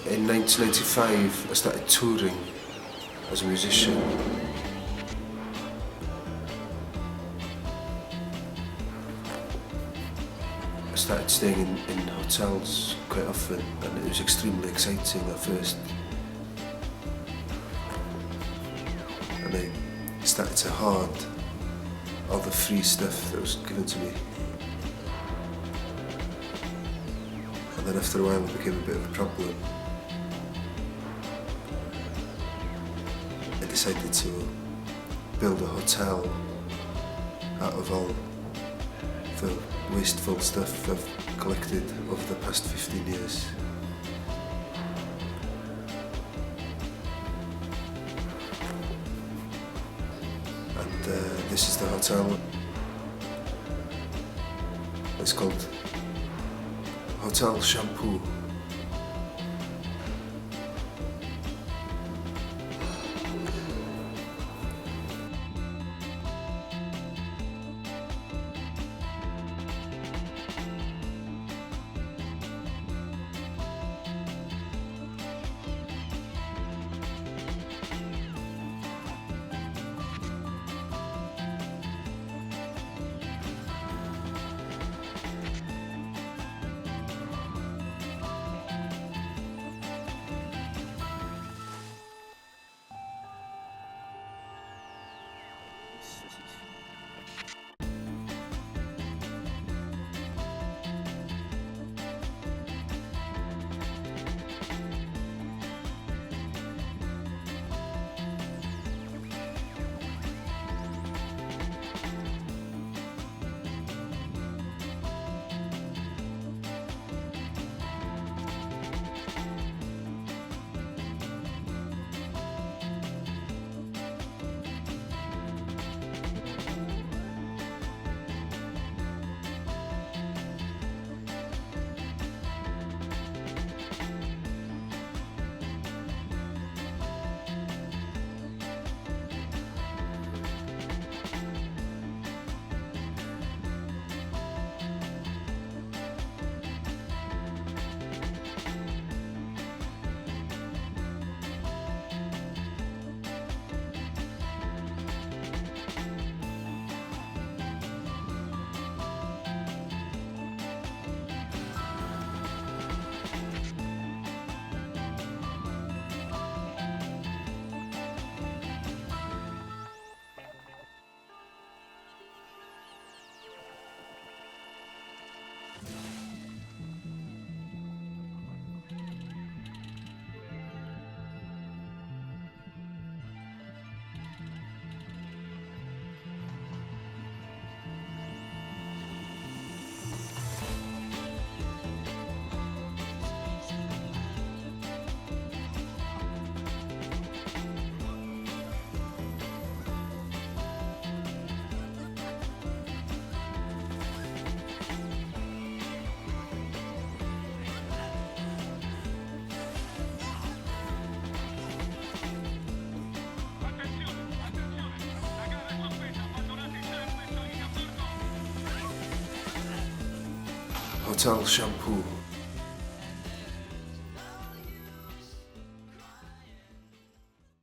In 1995, I started touring as a musician. I started staying in hotels quite often, and it was extremely exciting at first. And I started to hoard all the free stuff that was given to me. And then after a while it became a bit of a problem. I decided to build a hotel out of all the wasteful stuff I've collected over the past 15 years. And this is the hotel. It's called Hotel Shampoo. Hotel Shampoo.